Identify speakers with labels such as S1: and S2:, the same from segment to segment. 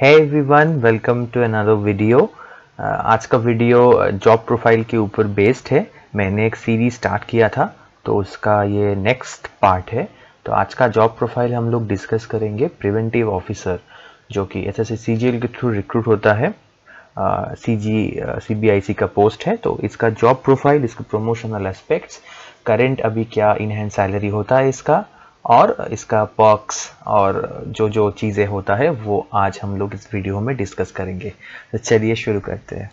S1: Hey everyone, welcome to another video। आज का video job profile के ऊपर बेस्ड है। मैंने एक सीरीज स्टार्ट किया था तो उसका ये नेक्स्ट पार्ट है। तो आज का जॉब प्रोफाइल हम लोग डिस्कस करेंगे प्रिवेंटिव ऑफिसर, जो कि एसएससी सीजीएल के थ्रू रिक्रूट होता है। सीबीआईसी का पोस्ट है। तो इसका जॉब प्रोफाइल, इसके प्रमोशनल एस्पेक्ट्स, करेंट अभी क्या इनहैंड सैलरी होता है इसका, और इसका पर्क्स और जो जो चीज़ें होता है वो आज हम लोग इस वीडियो में डिस्कस करेंगे। तो चलिए शुरू करते हैं।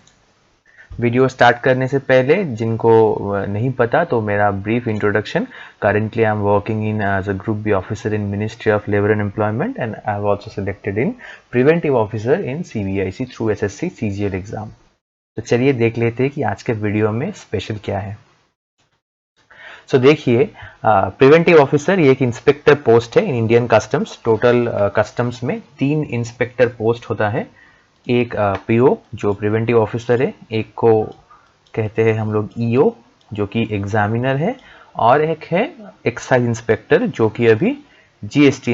S1: वीडियो स्टार्ट करने से पहले जिनको नहीं पता तो मेरा brief introduction. Currently I am working in as a group B officer in ministry of labour and employment and I have also selected in preventive officer in CBIC through SSC CGL exam. तो चलिए देख लेते हैं कि आज के video में special क्या है। सो देखिए, प्रिवेंटिव ऑफिसर ये एक इंस्पेक्टर पोस्ट है in Indian customs. Total customs में 3 इंस्पेक्टर पोस्ट होता है। एक पीओ जो प्रिवेंटिव ऑफिसर है, एक को कहते हैं हम लोग ईओ जो कि एग्जामिनर है, और एक है एक्साइज इंस्पेक्टर जो कि अभी जीएसटी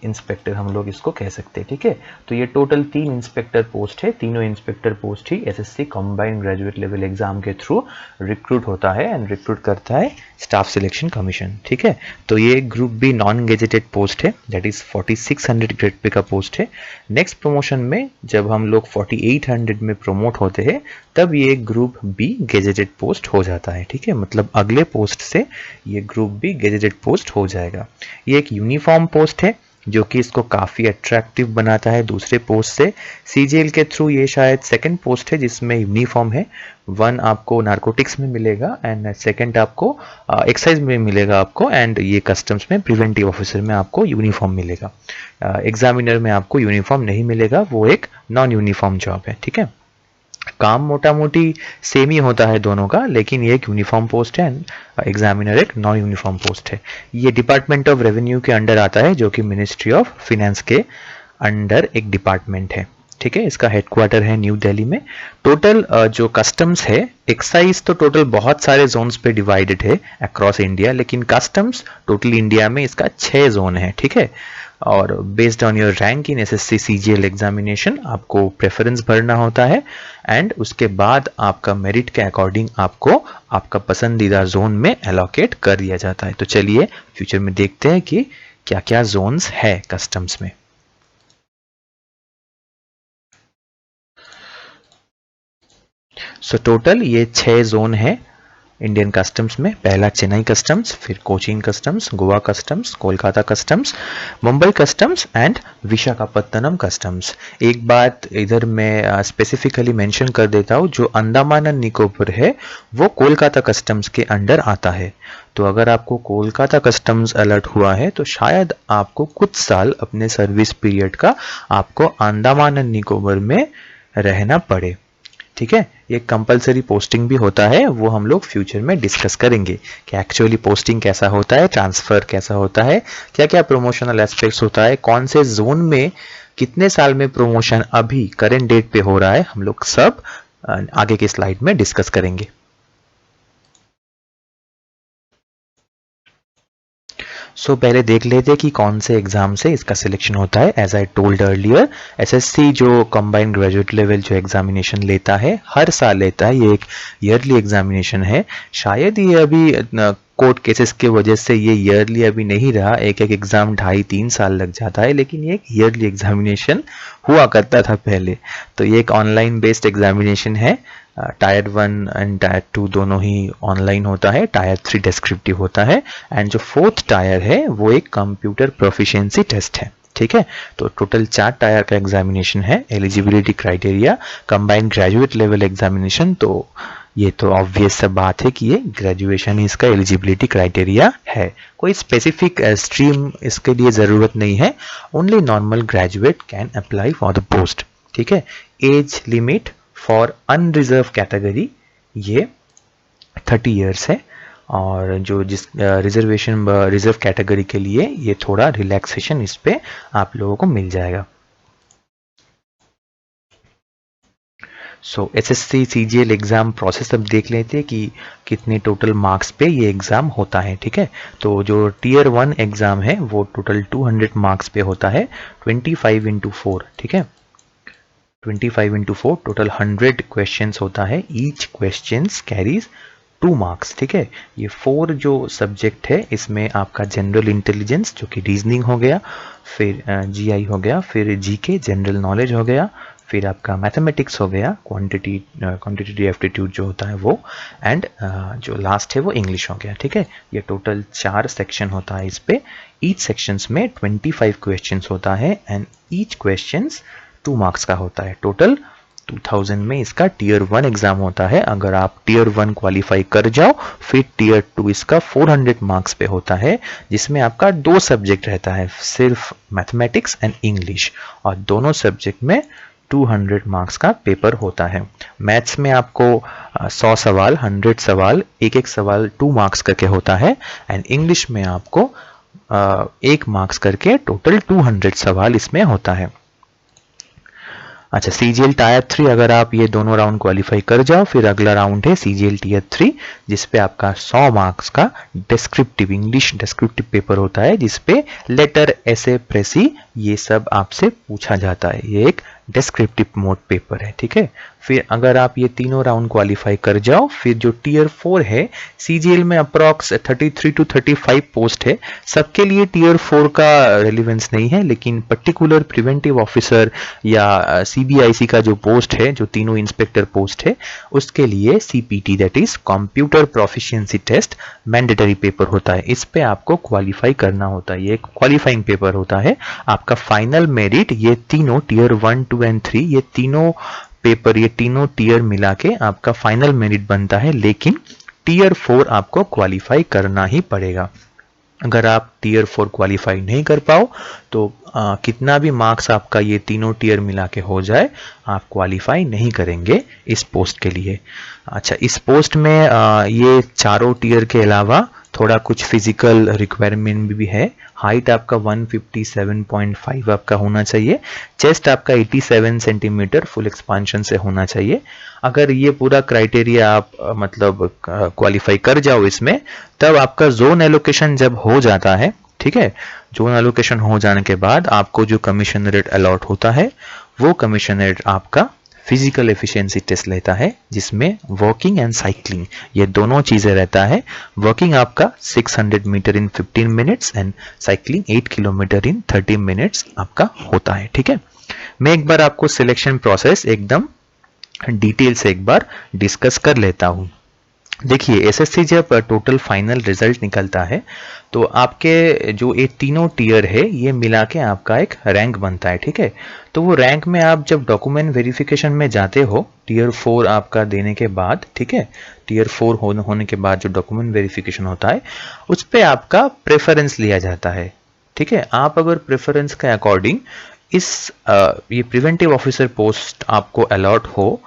S1: इंस्पेक्टर हम लोग इसको कह सकते हैं। ठीक है, तो ये टोटल 3 इंस्पेक्टर पोस्ट है। तीनों इंस्पेक्टर पोस्ट ही SSC combined graduate level exam के थ्रू रिक्रूट होता है एंड रिक्रूट करता है स्टाफ सिलेक्शन कमीशन। ठीक है, तो ये group B non gazetted post है, दैट इज 4600 ग्रेड पे का पोस्ट है। नेक्स्ट प्रमोशन में जब हम लोग 4800 में प्रमोट होते हैं तब ये ग्रुप बी गेजेटेड पोस्ट हो जाता है। ठीक है, मतलब अगले पोस्ट से ये ग्रुप बी गेजेटेड पोस्ट हो जाएगा। ये एक यूनिफॉर्म पोस्ट है जो कि इसको काफ़ी अट्रैक्टिव बनाता है दूसरे पोस्ट से। सीजीएल के थ्रू ये शायद सेकंड पोस्ट है जिसमें यूनिफॉर्म है। 1 आपको नारकोटिक्स में मिलेगा एंड सेकंड आपको एक्साइज में मिलेगा आपको, एंड ये कस्टम्स में प्रिवेंटिव ऑफिसर में आपको यूनिफॉर्म मिलेगा। एग्जामिनर में आपको यूनिफॉर्म नहीं मिलेगा, वो एक नॉन यूनिफॉर्म जॉब है। ठीक है, काम मोटा मोटी सेम ही होता है दोनों का, लेकिन ये एक यूनिफॉर्म पोस्ट है, एग्जामिनर एक नॉन यूनिफॉर्म पोस्ट है। ये डिपार्टमेंट ऑफ रेवेन्यू के अंडर आता है जो कि मिनिस्ट्री ऑफ फिनेंस के अंडर एक डिपार्टमेंट है। ठीक है, इसका हेडक्वार्टर है न्यू दिल्ली में। टोटल जो कस्टम्स है, एक्साइज तो टोटल बहुत सारे जोन्स पे डिवाइडेड है अक्रॉस इंडिया, लेकिन कस्टम्स टोटल इंडिया में इसका 6 जोन है। ठीक है, और based on your rank in SSC CGL examination आपको प्रेफरेंस भरना होता है, एंड उसके बाद आपका मेरिट के अकॉर्डिंग आपको आपका पसंदीदा जोन में एलोकेट कर दिया जाता है। तो चलिए फ्यूचर में देखते हैं कि क्या क्या जोन्स है कस्टम्स में। सो टोटल ये 6 जोन है इंडियन कस्टम्स में। पहला चेन्नई कस्टम्स, फिर Cochin customs, Goa customs, Kolkata customs, Mumbai customs and Visakhapatnam customs. एक बात इधर मैं स्पेसिफिकली मेंशन कर देता हूँ, जो अंडमान एंड निकोबर है वो कोलकाता कस्टम्स के अंडर आता है। तो अगर आपको कोलकाता कस्टम्स अलर्ट हुआ है तो शायद आपको कुछ साल अपने सर्विस पीरियड का आपको अंडमान एंड निकोबर में रहना पड़े। ठीक है, ये कंपलसरी पोस्टिंग भी होता है, वो हम लोग फ्यूचर में डिस्कस करेंगे कि एक्चुअली पोस्टिंग कैसा होता है, ट्रांसफर कैसा होता है, क्या क्या प्रमोशनल एस्पेक्ट्स होता है, कौन से जोन में कितने साल में प्रमोशन अभी करेंट डेट पे हो रहा है, हम लोग सब आगे के स्लाइड में डिस्कस करेंगे। सो पहले देख लेते हैं कि कौन से एग्जाम से इसका सिलेक्शन होता है। As I told earlier, SSC जो कंबाइंड ग्रेजुएट लेवल जो एग्जामिनेशन लेता है, हर साल लेता है, ये एक ईयरली एग्जामिनेशन है। शायद ये अभी कोर्ट केसेस के वजह से ये ईयरली अभी नहीं रहा, एक एक एग्जाम 2.5-3 साल लग जाता है, लेकिन ये एक ईयरली एग्जामिनेशन हुआ करता था पहले। तो ये एक ऑनलाइन बेस्ड एग्जामिनेशन है। टायर 1 एंड टायर 2 दोनों ही ऑनलाइन होता है, टायर 3 डिस्क्रिप्टिव होता है, एंड जो 4th टायर है वो एक कंप्यूटर प्रोफिशिएंसी टेस्ट है। ठीक है, तो टोटल 4 टायर का एग्जामिनेशन है। Eligibility criteria combined graduate level examination, तो ये तो ऑब्वियस सा बात है कि ये ग्रेजुएशन ही इसका एलिजिबिलिटी क्राइटेरिया है। कोई स्पेसिफिक स्ट्रीम इसके लिए ज़रूरत नहीं है, only normal graduate can apply for the post. ठीक है, age limit for unreserve category ये 30 इयर्स है, और जो जिस रिजर्वेशन रिजर्व कैटेगरी के लिए ये थोड़ा रिलैक्सेशन इस पे आप लोगों को मिल जाएगा। सो एसएससी सीजीएल एग्ज़ाम प्रोसेस अब देख लेते हैं कि कितने टोटल मार्क्स पे ये एग्ज़ाम होता है, ठीक है। तो जो टीयर 1 एग्ज़ाम है वो टोटल 200 मार्क्स पे होता है, 25 इंटू 4, ठीक है। 25 इंटू 4 टोटल 100 क्वेश्चंस होता है। ईच क्वेश्चंस कैरीज 2 मार्क्स, ठीक है। ये 4 जो सब्जेक्ट है इसमें आपका जनरल इंटेलिजेंस जो कि रीजनिंग हो गया, फिर जीआई हो गया, फिर जीके जनरल नॉलेज हो गया, फिर आपका मैथमेटिक्स हो गया, क्वांटिटेटिव एप्टीट्यूड जो होता है वो, एंड जो लास्ट है वो इंग्लिश हो गया, ठीक है। ये टोटल 4 सेक्शन होता है इस पे। ईच सेक्शंस में 25 क्वेश्चंस होता है एंड ईच क्वेश्चंस 2 मार्क्स का होता है। टोटल 2000 में इसका टीयर 1 एग्जाम होता है। अगर आप टीयर 1 क्वालिफाई कर जाओ फिर टीयर 2 इसका 400 मार्क्स पे होता है, जिसमें आपका 2 सब्जेक्ट रहता है, सिर्फ मैथमेटिक्स एंड इंग्लिश, और दोनों सब्जेक्ट में 200 मार्क्स का पेपर होता है। मैथ्स में आपको 100 सवाल, 100 सवाल, एक एक सवाल 2 मार्क्स करके होता है, एंड इंग्लिश में आपको 1 मार्क्स करके टोटल 200 सवाल इसमें होता है। अच्छा, सीजीएल टायर 3 अगर आप ये दोनों राउंड क्वालिफाई कर जाओ फिर अगला राउंड है सीजीएल टीयर 3, जिसपे आपका 100 मार्क्स का डिस्क्रिप्टिव इंग्लिश डिस्क्रिप्टिव पेपर होता है, जिसपे लेटर, ऐसे, प्रेसी ये सब आपसे पूछा जाता है। ये एक डिस्क्रिप्टिव मोड पेपर है, ठीक है। फिर अगर आप ये तीनों राउंड क्वालिफाई कर जाओ फिर जो टीयर 4 है, सीजीएल में अप्रॉक्स 33 टू 35 पोस्ट है। सबके लिए टीयर 4 का रेलिवेंस नहीं है, लेकिन पर्टिकुलर प्रिवेंटिव ऑफिसर या सीबीआईसी का जो पोस्ट है, जो तीनों इंस्पेक्टर पोस्ट है, उसके लिए CPT that is computer proficiency test mandatory paper होता है। इस पे आपको क्वालिफाई करना होता है, ये एक क्वालिफाइंग पेपर होता है। आपका फाइनल मेरिट ये तीनों टीयर 1, 2 एंड 3 ये तीनों पेपर, ये तीनों टीयर मिला के आपका फाइनल मेरिट बनता है, लेकिन टीयर 4 आपको क्वालिफाई करना ही पड़ेगा। अगर आप टीयर 4 क्वालिफाई नहीं कर पाओ तो कितना भी मार्क्स आपका ये तीनों टीयर मिला के हो जाए, आप क्वालिफाई नहीं करेंगे इस पोस्ट के लिए। अच्छा, इस पोस्ट में ये चारों टीयर के अलावा थोड़ा कुछ फिजिकल रिक्वायरमेंट भी है। हाइट आपका 157.5 आपका होना चाहिए, चेस्ट आपका 87 सेंटीमीटर फुल एक्सपांशन से होना चाहिए। अगर ये पूरा क्राइटेरिया आप मतलब क्वालिफाई कर जाओ इसमें, तब आपका जोन एलोकेशन जब हो जाता है, ठीक है, जोन एलोकेशन हो जाने के बाद आपको जो कमीशन रेट अलॉट होता है, वो कमीशन रेट आपका फिजिकल एफिशिएंसी टेस्ट लेता है, जिसमें वॉकिंग एंड साइकिलिंग ये दोनों चीजें रहता है। वॉकिंग आपका 600 metre in 15 minutes and cycling 8 kilometre in 30 minutes आपका होता है, ठीक है। मैं एक बार आपको सिलेक्शन प्रोसेस एकदम डिटेल से एक बार डिस्कस कर लेता हूं। देखिए, एसएससी जब टोटल फाइनल रिजल्ट निकलता है तो आपके जो ये तीनों टीयर है ये मिला के आपका एक रैंक बनता है, ठीक है। तो वो रैंक में आप जब डॉक्यूमेंट वेरिफिकेशन में जाते हो टीयर 4 आपका देने के बाद, ठीक है, टीयर 4 होने के बाद जो डॉक्यूमेंट वेरिफिकेशन होता है उस पर आपका प्रेफरेंस लिया जाता है, ठीक है। आप अगर प्रेफरेंस के अकॉर्डिंग इस ये प्रिवेंटिव ऑफिसर पोस्ट आपको अलॉट हो,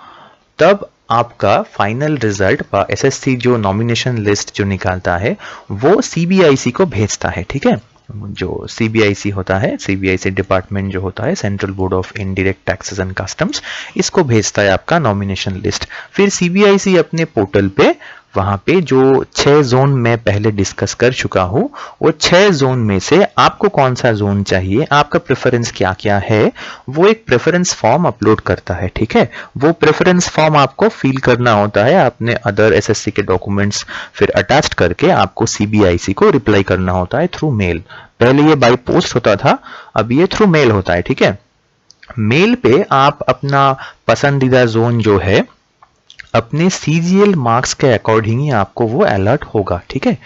S1: तब आपका फाइनल रिजल्ट एसएससी जो नॉमिनेशन लिस्ट जो निकालता है वो सीबीआईसी को भेजता है, ठीक है। जो सीबीआईसी होता है, सीबीआईसी डिपार्टमेंट जो होता है, central board of indirect taxes and customs, इसको भेजता है आपका नॉमिनेशन लिस्ट। फिर सीबीआईसी अपने पोर्टल पे वहां पे जो 6 जोन मैं पहले डिस्कस कर चुका हूं, वो 6 जोन में से आपको कौन सा जोन चाहिए, आपका प्रेफरेंस क्या क्या है, वो एक प्रेफरेंस फॉर्म अपलोड करता है, ठीक है। वो प्रेफरेंस फॉर्म आपको फिल करना होता है, अपने अदर एसएससी के डॉक्यूमेंट्स फिर अटैच करके आपको सीबीआईसी को रिप्लाई करना होता है थ्रू मेल। पहले ये बाय पोस्ट होता था, अब ये थ्रू मेल होता है, ठीक है। मेल पे आप अपना पसंदीदा जोन जो है अपने सीजीएल मार्क्स के अकॉर्डिंग ही आपको वो अलर्ट होगा, ठीक है।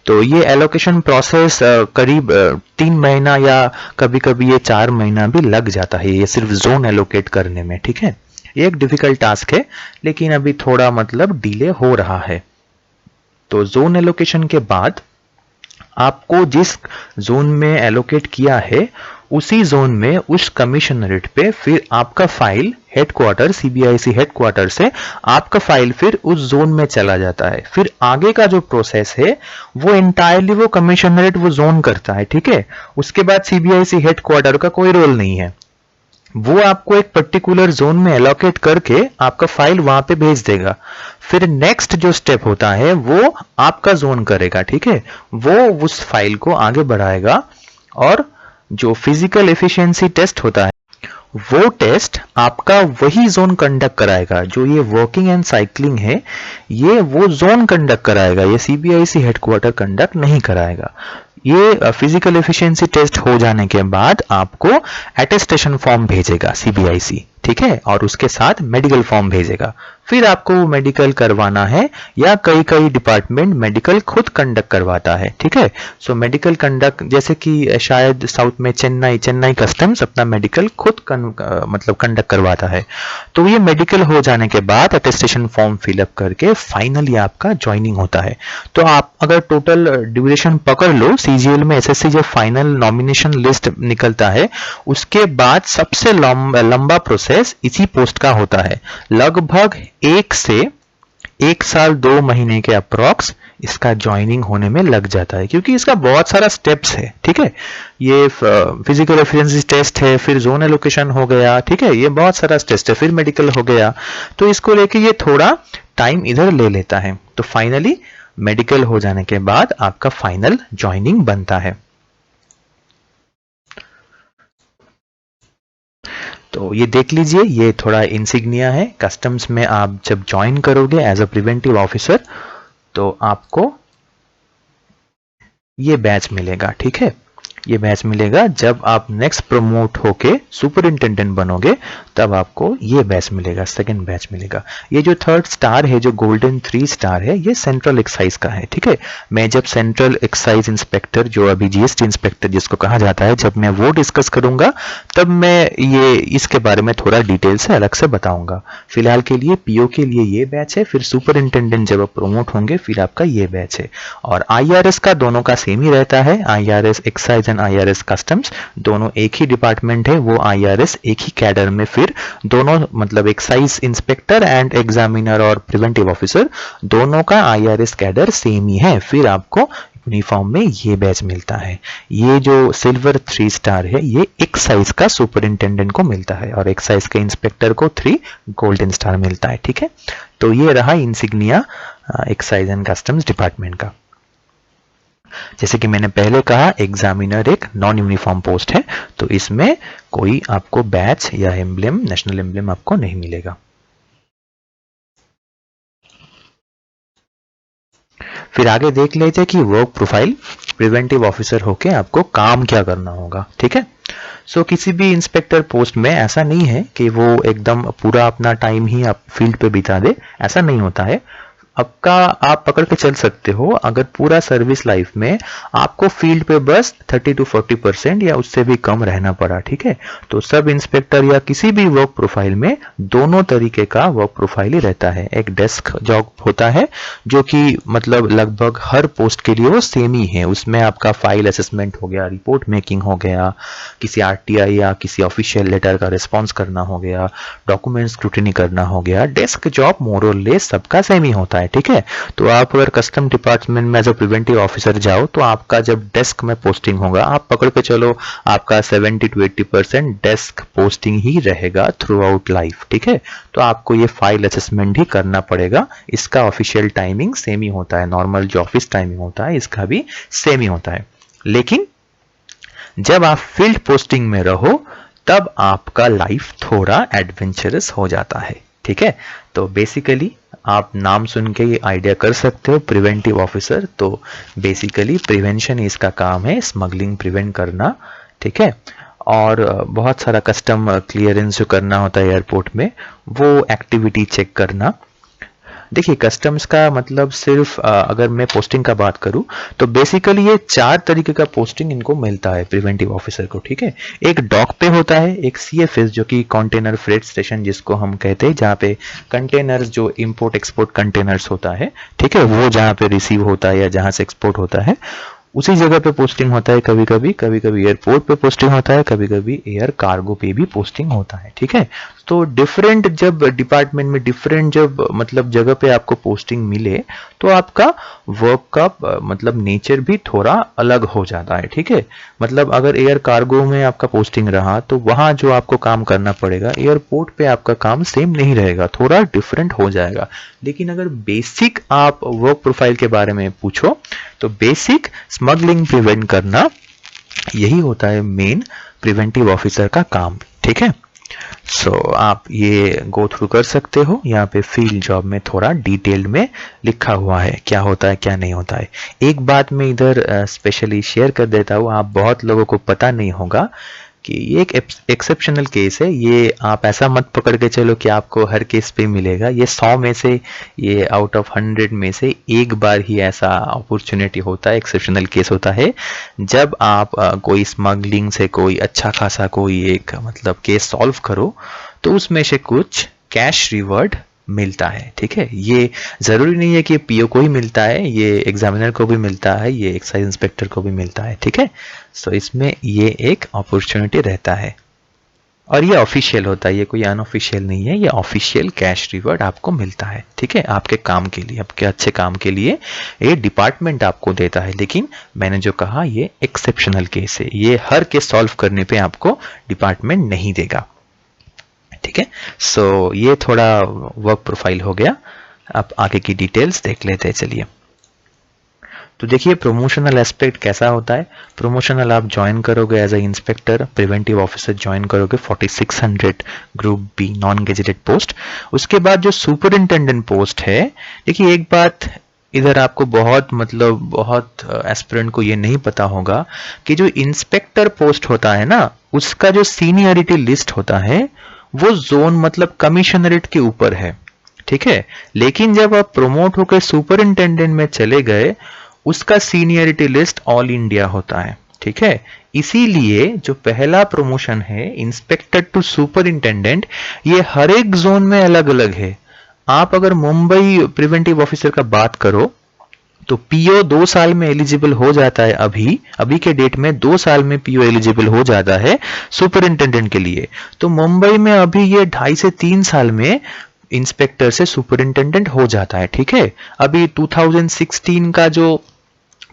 S1: तो ये एलोकेशन प्रोसेस करीब 3 महीना या कभी कभी ये 4 महीना भी लग जाता है, ये सिर्फ जोन एलोकेट करने में, ठीक है। ये एक डिफिकल्ट टास्क है, लेकिन अभी थोड़ा मतलब डिले हो रहा है। तो जोन एलोकेशन के बाद आपको जिस जोन में एलोकेट किया है उसी जोन में उस कमिश्नरेट पे फिर आपका फाइल हेडक्वार्टर, सीबीआईसी हेडक्वार्टर से आपका फाइल फिर उस जोन में चला जाता है। फिर आगे का जो प्रोसेस है वो एंटायरली वो कमिश्नरेट वो जोन करता है, ठीक है। उसके बाद सीबीआईसी हेडक्वार्टर का कोई रोल नहीं है। वो आपको एक पर्टिकुलर जोन में एलोकेट करके आपका फाइल वहां पे भेज देगा। फिर नेक्स्ट जो स्टेप होता है वो आपका जोन करेगा, ठीक है, वो उस फाइल को आगे बढ़ाएगा और जो फिजिकल एफिशिएंसी टेस्ट होता है वो टेस्ट आपका वही जोन कंडक्ट कराएगा। जो ये वर्किंग एंड साइक्लिंग है ये वो जोन कंडक्ट कराएगा, ये सीबीआईसी हेडक्वार्टर कंडक्ट नहीं कराएगा। ये फिजिकल एफिशिएंसी टेस्ट हो जाने के बाद आपको अटेस्टेशन फॉर्म भेजेगा सीबीआईसी, ठीक है, और उसके साथ मेडिकल फॉर्म भेजेगा। फिर आपको वो मेडिकल करवाना है या कई कई डिपार्टमेंट मेडिकल खुद कंडक्ट करवाता है, ठीक है। सो मेडिकल कंडक्ट जैसे कि शायद साउथ में चेन्नई कस्टम्स अपना मेडिकल खुद मतलब कंडक्ट करवाता है। तो ये मेडिकल हो जाने के बाद अटेस्टेशन फॉर्म फिलअप करके फाइनली आपका ज्वाइनिंग होता है। तो आप अगर टोटल ड्यूरेशन पकड़ लो, सीजीएल में एसएससी जब फाइनल नॉमिनेशन लिस्ट निकलता है उसके बाद सबसे लंबा प्रोसेस इसी पोस्ट का होता है। लगभग 1 साल 2 महीने के अप्रॉक्स इसका ज्वाइनिंग होने में लग जाता है, क्योंकि इसका बहुत सारा स्टेप्स है, ठीक है। ये फिजिकल एफिशिएंसी टेस्ट है, फिर जोन एलोकेशन हो गया, ठीक है, ये बहुत सारा टेस्ट है, फिर मेडिकल हो गया, तो इसको लेके ये थोड़ा टाइम इधर ले लेता है। तो फाइनली मेडिकल हो जाने के बाद आपका फाइनल ज्वाइनिंग बनता है। तो ये देख लीजिए, ये थोड़ा इंसिग्निया है। कस्टम्स में आप जब ज्वाइन करोगे एज अ प्रिवेंटिव ऑफिसर तो आपको ये बैच मिलेगा, ठीक है। ये बैच मिलेगा जब आप नेक्स्ट प्रमोट होके सुपरिंटेंडेंट बनोगे तब आपको ये बैच मिलेगा, सेकंड बैच मिलेगा। ये जो थर्ड स्टार है, जो गोल्डन 3 स्टार है, ये सेंट्रल एक्साइज का है, ठीक है। मैं जब सेंट्रल एक्साइज इंस्पेक्टर, जो अभी जीएसटी इंस्पेक्टर जिसको कहा जाता है, जब मैं वो डिस्कस करूंगा तब मैं ये इसके बारे में थोड़ा डिटेल से अलग से बताऊंगा। फिलहाल के लिए पीओ के लिए ये बैच है, फिर सुपरिंटेंडेंट जब आप प्रमोट होंगे फिर आपका ये बैच है। और आईआरएस का दोनों का सेम ही रहता है। IRS excise and IRS customs दोनों एक ही डिपार्टमेंट है। वो आईआरएस एक ही कैडर में, फिर दोनों मतलब एक्साइज इंस्पेक्टर एंड एग्जामिनर और प्रिवेंटिव ऑफिसर दोनों का आईआरएस कैडर सेम ही है। फिर आपको यूनिफॉर्म में ये बैच मिलता है। ये जो सिल्वर 3 स्टार है ये एक्साइज का सुपरिंटेंडेंट को मिलता है और एक्साइज के इंस्पेक्टर को 3 गोल्डन स्टार मिलता है, ठीक है। तो ये रहा insignia excise and customs department का। जैसे कि मैंने पहले कहा, एग्जामिनर एक नॉन यूनिफॉर्म पोस्ट है, तो इसमें कोई आपको बैच या एम्ब्लेम, नेशनल एम्ब्लेम आपको नहीं मिलेगा। फिर आगे देख लेते हैं कि वर्क प्रोफाइल, प्रिवेंटिव ऑफिसर होके आपको काम क्या करना होगा, ठीक है। सो किसी भी इंस्पेक्टर पोस्ट में ऐसा नहीं है कि वो एकदम पूरा अपना टाइम ही आप फील्ड पे बिता दे, ऐसा नहीं होता है। आपका आप पकड़ के चल सकते हो, अगर पूरा सर्विस लाइफ में आपको फील्ड पे बस 30 to 40% या उससे भी कम रहना पड़ा, ठीक है, तो सब इंस्पेक्टर या किसी भी वर्क प्रोफाइल में दोनों तरीके का वर्क प्रोफाइल ही रहता है। एक डेस्क जॉब होता है जो कि मतलब लगभग हर पोस्ट के लिए वो सेम ही है। उसमें आपका फाइल असेसमेंट हो गया, रिपोर्ट मेकिंग हो गया, किसी आरटीआई या किसी ऑफिशियल लेटर का रिस्पॉन्स करना हो गया, डॉक्यूमेंट स्क्रूटिनी करना हो गया। डेस्क जॉब मोर और लेस सबका सेम ही होता है, ठीक है। तो आप अगर कस्टम डिपार्टमेंट में एज अ प्रिवेंटिव ऑफिसर जाओ तो आपका जब डेस्क में पोस्टिंग होगा, आप पकड़ के चलो आपका 70 to 80% डेस्क पोस्टिंग ही रहेगा थ्रू आउट लाइफ, ठीक है। तो आपको ये फाइल असेसमेंट ही करना पड़ेगा। इसका ऑफिशियल टाइमिंग सेम ही होता है, नॉर्मल जो ऑफिस टाइमिंग होता है इसका भी सेम ही होता है। लेकिन जब आप फील्ड पोस्टिंग में रहो तब आपका लाइफ थोड़ा एडवेंचरस हो जाता है, ठीक है। तो बेसिकली आप नाम सुन के ये आइडिया कर सकते हो, प्रिवेंटिव ऑफिसर, तो बेसिकली प्रिवेंशन इसका काम है, स्मगलिंग प्रिवेंट करना, ठीक है। और बहुत सारा कस्टम क्लियरेंस जो करना होता है एयरपोर्ट में, वो एक्टिविटी चेक करना। देखिए कस्टम्स का मतलब सिर्फ अगर मैं पोस्टिंग का बात करूं तो बेसिकली ये 4 तरीके का पोस्टिंग इनको मिलता है प्रिवेंटिव ऑफिसर को, ठीक है। एक डॉक पे होता है, एक सीएफएस जो कि कंटेनर फ्रेट स्टेशन जिसको हम कहते हैं, जहाँ पे कंटेनर्स जो इंपोर्ट एक्सपोर्ट कंटेनर्स होता है, ठीक है, वो जहाँ पे रिसीव होता है या जहाँ से एक्सपोर्ट होता है उसी जगह पे पोस्टिंग होता है। कभी कभी एयरपोर्ट पे पोस्टिंग होता है, कभी कभी एयर कार्गो पे भी पोस्टिंग होता है, ठीक है। तो डिफरेंट जब डिपार्टमेंट में डिफरेंट जब मतलब जगह पे आपको पोस्टिंग मिले तो आपका वर्क का मतलब नेचर भी थोड़ा अलग हो जाता है, ठीक है। मतलब अगर एयर कार्गो में आपका पोस्टिंग रहा तो वहां जो आपको काम करना पड़ेगा एयरपोर्ट पे आपका काम सेम नहीं रहेगा, थोड़ा डिफरेंट हो जाएगा। लेकिन अगर बेसिक आप वर्क प्रोफाइल के बारे में पूछो तो बेसिक स्मगलिंग प्रिवेंट करना यही होता है मेन प्रिवेंटिव ऑफिसर का काम, ठीक है। सो आप ये गो थ्रू कर सकते हो, यहाँ पे फील्ड जॉब में थोड़ा डिटेल्ड में लिखा हुआ है क्या होता है क्या नहीं होता है। एक बात मैं इधर स्पेशली शेयर कर देता हूँ, आप बहुत लोगों को पता नहीं होगा कि ये एक एक्सेप्शनल केस है। ये आप ऐसा मत पकड़ के चलो कि आपको हर केस पे मिलेगा। ये 100 में से, ये आउट ऑफ 100 में से एक बार ही ऐसा अपॉर्चुनिटी होता है, एक्सेप्शनल केस होता है जब आप कोई स्मगलिंग से कोई अच्छा खासा कोई एक मतलब केस सॉल्व करो तो उसमें से कुछ कैश रिवॉर्ड मिलता है, ठीक है। ये जरूरी नहीं है कि पीओ को ही मिलता है, ये एग्जामिनर को भी मिलता है, ये एक्साइज इंस्पेक्टर को भी मिलता है, ठीक है। सो इसमें ये एक अपॉर्चुनिटी रहता है और ये ऑफिशियल होता है, ये कोई अनऑफिशियल नहीं है, ये ऑफिशियल कैश रिवॉर्ड आपको मिलता है, ठीक है। आपके काम के लिए, आपके अच्छे काम के लिए ये डिपार्टमेंट आपको देता है। लेकिन मैंने जो कहा ये एक्सेप्शनल केस है, ये हर केस सॉल्व करने पे आपको डिपार्टमेंट नहीं देगा, ठीक है। सो ये थोड़ा वर्क प्रोफाइल हो गया। अब आगे की डिटेल्स देख लेते हैं, चलिए। तो देखिए प्रमोशनल एस्पेक्ट कैसा होता है। प्रमोशनल आप ज्वाइन करोगे as a inspector, preventive officer join करोगे 4600 group B non gazetted post. उसके बाद जो सुपरिंटेंडेंट पोस्ट है, देखिए एक बात इधर आपको बहुत एस्पिरेंट को ये नहीं पता होगा कि जो इंस्पेक्टर पोस्ट होता है ना, उसका जो सीनियरिटी लिस्ट होता है वो जोन मतलब कमिश्नरेट के ऊपर है, ठीक है। लेकिन जब आप प्रमोट होकर सुपरिंटेंडेंट में चले गए, उसका सीनियरिटी लिस्ट ऑल इंडिया होता है, ठीक है। इसीलिए जो पहला प्रमोशन है इंस्पेक्टर टू सुपरिंटेंडेंट, ये हर एक जोन में अलग अलग है। आप अगर मुंबई प्रिवेंटिव ऑफिसर का बात करो तो पीओ 2 साल में एलिजिबल हो जाता है। अभी के डेट में 2 साल में पीओ एलिजिबल हो जाता है सुपरिंटेंडेंट के लिए। तो मुंबई में अभी ये 2.5 से 3 साल में इंस्पेक्टर से सुपरिंटेंडेंट हो जाता है, ठीक है। अभी 2016 का जो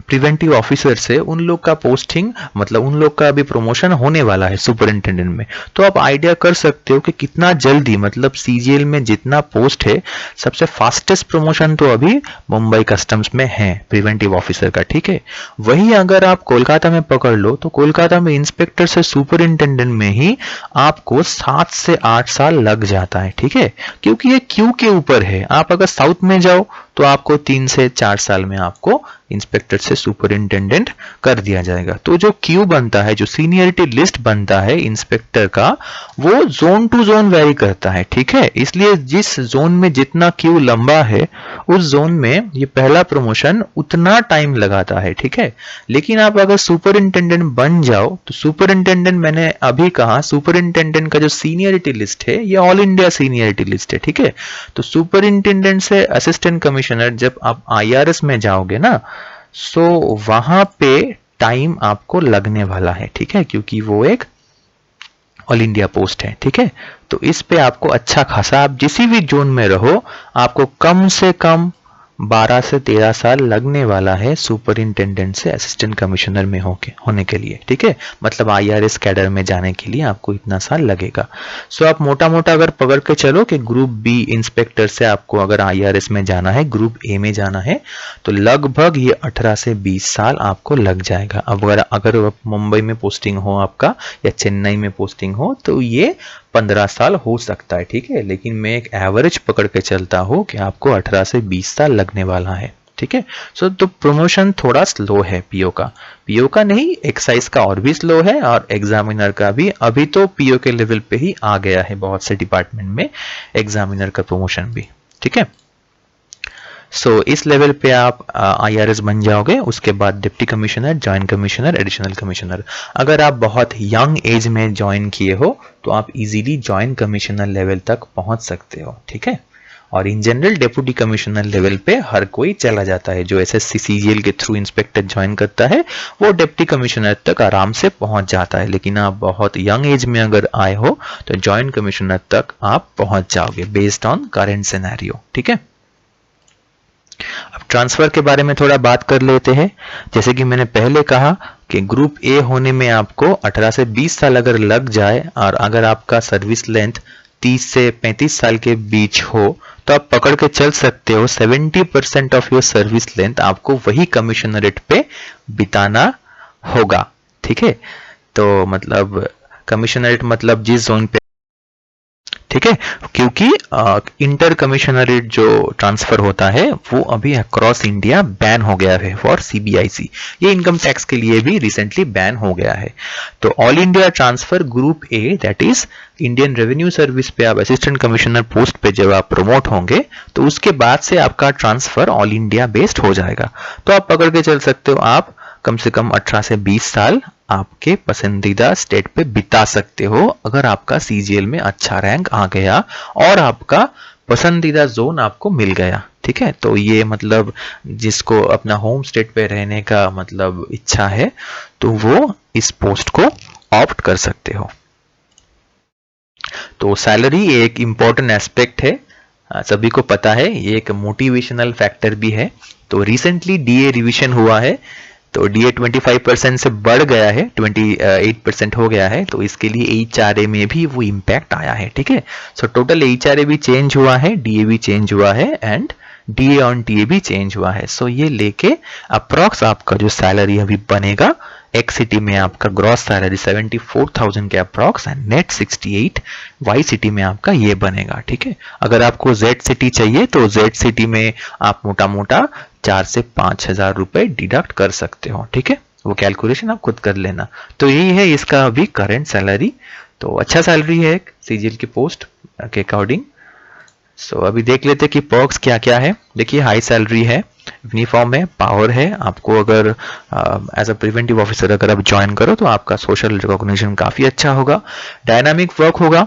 S1: प्रिवेंटिव ऑफिसर से उन लोग का पोस्टिंग मतलब उन लोग का अभी प्रमोशन होने वाला है सुपरिंटेंडेंट में। तो आप आइडिया कर सकते हो कि कितना जल्दी मतलब सीजीएल में जितना पोस्ट है, सबसे फास्टेस्ट प्रमोशन तो अभी मुंबई कस्टम्स में है प्रिवेंटिव ऑफिसर का, ठीक है। वही अगर आप कोलकाता में पकड़ लो तो कोलकाता में इंस्पेक्टर से सुपरिंटेंडेंट में ही आपको 7 से 8 साल लग जाता है, ठीक है। क्योंकि ये क्यू के ऊपर है। आप अगर साउथ में जाओ तो आपको 3 से 4 साल में आपको इंस्पेक्टर से सुपरिंटेंडेंट कर दिया जाएगा। तो जो क्यू बनता है, जो सीनियरिटी लिस्ट बनता है इंस्पेक्टर का, वो जोन टू जोन वेरी करता है, ठीक है। इसलिए जिस जोन में जितना क्यू लंबा है उस जोन में ये पहला प्रमोशन उतना टाइम लगाता है, ठीक है। लेकिन आप अगर सुपरिंटेंडेंट बन जाओ तो सुपरिंटेंडेंट, मैंने अभी कहा सुपरिंटेंडेंट का जो सीनियरिटी लिस्ट है ये ऑल इंडिया सीनियरिटी लिस्ट है, ठीक है। तो सुपरिंटेंडेंट से असिस्टेंट कमिश्नर जब आप आईआरएस में जाओगे ना, सो वहां पे टाइम आपको लगने वाला है, ठीक है, क्योंकि वो एक ऑल इंडिया पोस्ट है, ठीक है। तो इस पे आपको अच्छा खासा, आप जिस भी जोन में रहो, आपको कम से कम 12 से 13 साल लगने वाला है सुपरिंटेंडेंट से असिस्टेंट कमिश्नर में होने के लिए, ठीक है। मतलब आईआरएस कैडर में जाने के लिए आपको इतना साल लगेगा। सो आप मोटा मोटा अगर पकड़ के चलो कि ग्रुप बी इंस्पेक्टर से आपको अगर आईआरएस में जाना है, ग्रुप ए में जाना है, तो लगभग ये 18 से 20 साल आपको लग जाएगा। अब अगर मुंबई में पोस्टिंग हो आपका या चेन्नई में पोस्टिंग हो तो ये 15 साल हो सकता है, ठीक है। लेकिन मैं एक एवरेज पकड़ के चलता हूं कि आपको 18 से 20 साल लगने वाला है, ठीक है। सो तो प्रमोशन थोड़ा स्लो है पीओ का नहीं, एक्साइज का और भी स्लो है और एग्जामिनर का भी। अभी तो पीओ के लेवल पे ही आ गया है बहुत से डिपार्टमेंट में एग्जामिनर का प्रमोशन भी, ठीक है। सो इस लेवल पे आप आईआरएस बन जाओगे। उसके बाद deputy commissioner, joint commissioner, additional commissioner. अगर आप बहुत यंग एज में ज्वाइन किए हो तो आप इजीली जॉइंट कमिश्नर लेवल तक पहुंच सकते हो, ठीक है। और in general deputy commissioner level पे हर कोई चला जाता है। जो एसएससी सीजीएल के थ्रू इंस्पेक्टर ज्वाइन करता है वो डिप्टी कमिश्नर तक आराम से पहुंच जाता है। लेकिन आप बहुत यंग एज में अगर आए हो तो जॉइंट कमिश्नर तक आप पहुंच जाओगे बेस्ड ऑन करेंट सिनेरियो। ठीक है, अब ट्रांसफर के बारे में थोड़ा बात कर लेते हैं। जैसे कि मैंने पहले कहा कि ग्रुप ए होने में आपको 18 से 20 साल अगर लग जाए और अगर आपका सर्विस लेंथ 30 से 35 साल के बीच हो तो आप पकड़ के चल सकते हो 70% ऑफ योर सर्विस लेंथ आपको वही कमिश्नरेट पे बिताना होगा। ठीक है, तो मतलब कमिश्नरेट मतलब जिस जोन पे, ठीक है, क्योंकि इंटर कमिश्नरेट जो ट्रांसफर होता है वो अभी अक्रॉस इंडिया बैन हो गया है फॉर सीबीआईसी। ये इनकम टैक्स के लिए भी रिसेंटली बैन हो गया है। तो all India transfer group A that is Indian revenue service पे आप असिस्टेंट कमिश्नर पोस्ट पे जब आप प्रमोट होंगे तो उसके बाद से आपका ट्रांसफर ऑल इंडिया बेस्ड हो जाएगा। तो आप पकड़ के चल सकते हो आप कम से कम 18 से 20 साल आपके पसंदीदा स्टेट पे बिता सकते हो अगर आपका सीजीएल में अच्छा रैंक आ गया और आपका पसंदीदा जोन आपको मिल गया। ठीक है, तो ये मतलब जिसको अपना होम स्टेट पे रहने का मतलब इच्छा है तो वो इस पोस्ट को ऑप्ट कर सकते हो। तो सैलरी एक इम्पॉर्टेंट एस्पेक्ट है, सभी को पता है, ये एक मोटिवेशनल फैक्टर भी है। तो रिसेंटली डीए रिविजन हुआ है तो डीए 25% से बढ़ गया है, 28% हो गया है। तो इसके लिए एचआरए में भी वो इम्पैक्ट आया है। ठीक है, सो टोटल एचआरए भी चेंज हुआ है, डीए भी चेंज हुआ है एंड डीए ऑन टीए भी चेंज हुआ है। सो ये लेके अप्रॉक्स आपका जो सैलरी अभी बनेगा एक्स सिटी में आपका ग्रॉस सैलरी 74,000 के approx and net 68 Y city में आपका ये बनेगा। ठीक है, अगर आपको जेड सिटी चाहिए तो जेड सिटी में आप मोटा मोटा 4 से 5,000 रुपए डिडक्ट कर सकते हो। ठीक है, वो कैलकुलेशन आप खुद कर लेना। तो यही है इसका अभी करंट सैलरी। तो अच्छा सैलरी है सीजीएल की पोस्ट के अकॉर्डिंग। सो अभी देख लेते कि पर्क्स क्या क्या है। देखिए हाई सैलरी है, यूनिफॉर्म है, पावर है। आपको अगर एज अ प्रिवेंटिव ऑफिसर अगर आप ज्वाइन करो तो आपका सोशल रिकॉग्निशन काफी अच्छा होगा, डायनामिक वर्क होगा।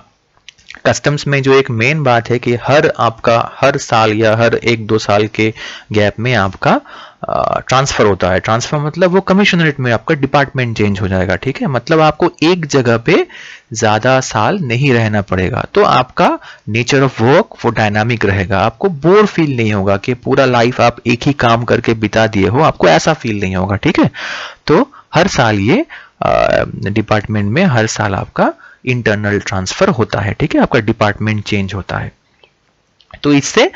S1: कस्टम्स में जो एक मेन बात है कि हर साल या हर 1-2 साल के गैप में आपका ट्रांसफर होता है। ट्रांसफर मतलब वो कमिश्नरेट में आपका डिपार्टमेंट चेंज हो जाएगा। ठीक है, मतलब आपको एक जगह पे ज्यादा साल नहीं रहना पड़ेगा। तो आपका नेचर ऑफ वर्क वो डायनामिक रहेगा, आपको बोर फील नहीं होगा कि पूरा लाइफ आप एक ही काम करके बिता दिए हो, आपको ऐसा फील नहीं होगा। ठीक है, तो हर साल ये डिपार्टमेंट में हर साल आपका इंटरनल ट्रांसफर होता है। ठीक है, आपका डिपार्टमेंट चेंज होता है। तो इससे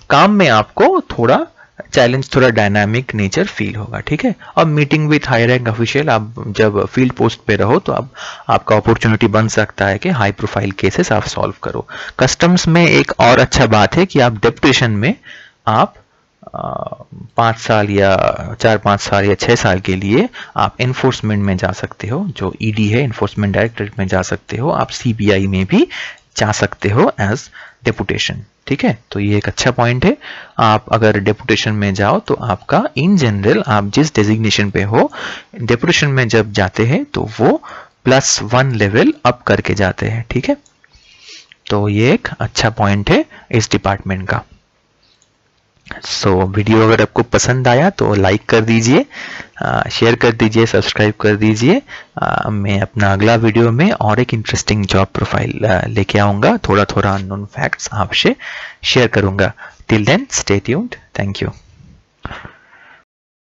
S1: काम में आपको थोड़ा चैलेंज, थोड़ा डायनामिक नेचर फील होगा। ठीक है, और meeting with high rank official, आप जब फील्ड पोस्ट पे रहो तो आपका अपॉर्चुनिटी बन सकता है कि हाई प्रोफाइल केसेस आप सॉल्व करो। कस्टम्स में एक और अच्छा बात है कि आप डेप्यूटेशन में आप 5 साल या 4-5 साल या 6 साल के लिए आप एनफोर्समेंट में जा सकते हो, जो ईडी है एनफोर्समेंट डायरेक्टरेट में जा सकते हो, आप सीबीआई में भी जा सकते हो एज डेपुटेशन। ठीक है, तो ये एक अच्छा पॉइंट है। आप अगर डेपुटेशन में जाओ तो आपका इन जनरल आप जिस डेजिग्नेशन पे हो डेपुटेशन में जब जाते हैं तो वो +1 लेवल अप करके जाते हैं। ठीक है, तो ये एक अच्छा पॉइंट है इस डिपार्टमेंट का। वीडियो अगर आपको पसंद आया तो लाइक कर दीजिए, शेयर कर दीजिए, सब्सक्राइब कर दीजिए। मैं अपना अगला वीडियो में और एक इंटरेस्टिंग जॉब प्रोफाइल लेके आऊँगा, थोड़ा थोड़ा अननोन फैक्ट्स आपसे शेयर करूँगा। Till then stay tuned, thank you.